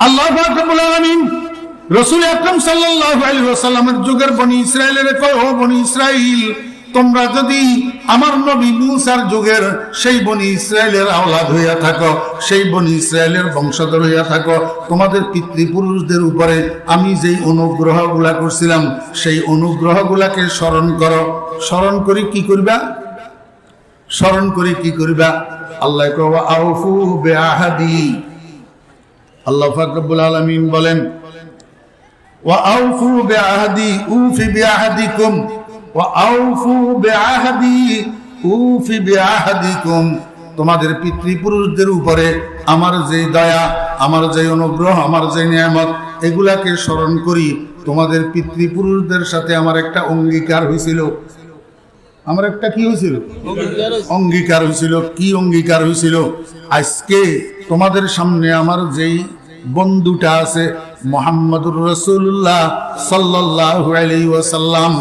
আল্লাহ পাক রব্বুল আলামিন রাসূল আকরাম সাল্লাল্লাহু আলাইহি ওয়াসাল্লামের যুগের বনি ইসরাইলের কয়, ও বনি ইসরাইল, তোমরা যদি আমার নবী মূসার যুগের সেই বনি ইসরাইলের আওলাদ হইয়া থাকো, সেই বনি ইসরাইলের বংশধর হইয়া থাকো, তোমাদের পিতৃপুরুষদের উপরে আমি যেই অনুগ্রহগুলা করছিলাম সেই অনুগ্রহগুলাকে স্মরণ করো। স্মরণ করি কি করবা? স্মরণ করি কি করবা? আল্লাহ কয় আউফু বিআহদি। আল্লাহ পাক রব্বুল আলামিন বলেন ওয়া আউফু বিআহদি উফি বিআহদিকুম ওয়া আউফু বিআহদি উফি বিআহদিকুম। তোমাদের পিতৃপুরুষদের উপরে আমার যে দয়া, আমার যে অনুগ্রহ, আমার যে নিয়ামত, এগুলাকে স্মরণ করি। তোমাদের পিতৃপুরুষদের সাথে আমার একটা অঙ্গীকার হয়েছিল। আমার একটা কি হয়েছিল? অঙ্গীকার হয়েছিল। কি অঙ্গীকার হয়েছিল? আজকে তোমাদের সামনে আমার যেই বন্ধুটা আছে মুহাম্মদুর রাসূলুল্লাহ সাল্লাল্লাহু আলাইহি ওয়াসাল্লাম,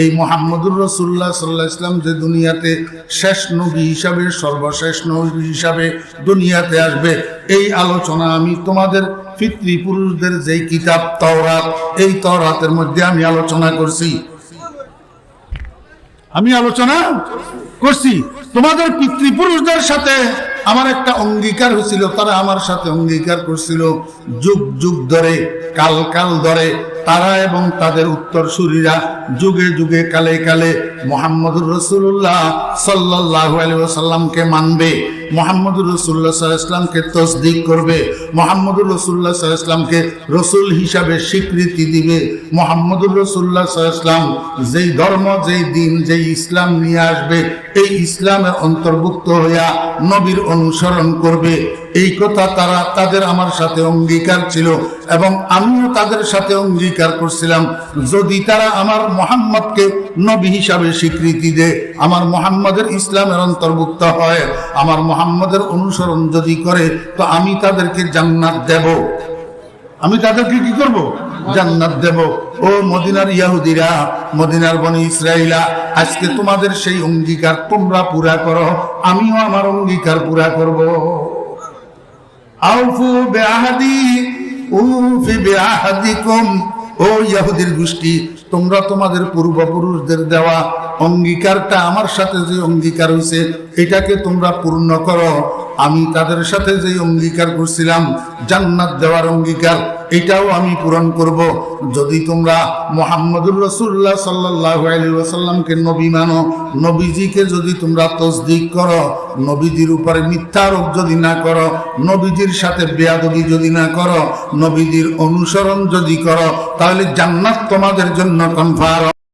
এই মুহাম্মদুর রাসূলুল্লাহ সাল্লাল্লাহু আলাইহি ওয়াসাল্লাম যে দুনিয়াতে শেষ নবী হিসাবে, সর্বশেষ নবী হিসাবে দুনিয়াতে আসবে, এই আলোচনা আমি তোমাদের পিতৃপুরুষদের যেই কিতাব তাওরাত, এই তাওরাতের মধ্যে আমি আলোচনা করছি। আমি আলোচনা করছি তোমাদের পিতৃপুরুষদের সাথে আমার একটা অঙ্গীকার হয়েছিল। তারা আমার সাথে অঙ্গীকার করছিল যুগ যুগ ধরে, কাল কাল ধরে তারা এবং তাদের উত্তরসূরিরা যুগে যুগে কালে কালে মুহাম্মদুর রাসূলুল্লাহ সাল্লাল্লাহু আলাইহি ওয়াসাল্লামকে মানবে, মুহাম্মদুর রাসূলুল্লাহ সাল্লাল্লাহু আলাইহি ওয়াসাল্লামকে তাসদীক করবে, মুহাম্মদুর রাসূলুল্লাহ সাল্লাল্লাহু আলাইহি ওয়াসাল্লামকে রাসূল হিসাবে স্বীকৃতি দিবে। মুহাম্মদুর রাসূলুল্লাহ সাল্লাল্লাহু আলাইহি ওয়াসাল্লাম যেই ধর্ম, যেই দিন, যেই ইসলাম নিয়ে আসবে, এই ইসলামের অন্তর্ভুক্ত হইয়া নবীর অনুসরণ করবে। এই কথা তারা তাদের আমার সাথে অঙ্গীকার ছিল এবং আমিও তাদের সাথে অঙ্গীকার করছিলাম, যদি তারা আমার মুহাম্মদকে নবী হিসাবে স্বীকৃতি দেয়, আমার মুহাম্মদের ইসলামের অন্তর্ভুক্ত হয়, আমার মুহাম্মদের অনুসরণ যদি করে, তো আমি তাদেরকে জান্নাত দেব। আমি তাদেরকে কি করব? জান্নাত দেব। ও মদিনার ইহুদিরা, মদিনার বনি ইসরাইলা, আজকে তোমাদের সেই অঙ্গীকার তোমরা পুরা করো, আমিও আমার অঙ্গীকার পুরা করব। আউফু বিআহদি উফি বিআহদিকুম। ও ইহুদির গোষ্ঠী, তোমরা তোমাদের পূর্বপুরুষদের দেওয়া অঙ্গীকারটা, আমার সাথে যে অঙ্গীকার হয়েছে, এটাকে তোমরা পূর্ণ করো। আমি তাদের সাথে যে অঙ্গীকার করছিলাম জান্নাত দেওয়ার অঙ্গীকার, এটাও আমি পূরণ করব। যদি তোমরা মুহাম্মদুর রাসূলুল্লাহ সাল্লাল্লাহু আলাইহি ওয়াসাল্লামকে নবী মানো, নবীজিকে যদি তোমরা তাসদীক করো, নবীজির উপরে মিথ্যা আরোপ যদি না করো, নবীজির সাথে বেয়াদবি যদি না করো, নবীজির অনুসরণ যদি করো, তাহলে জান্নাত তোমাদের জন্য কনফার্ম।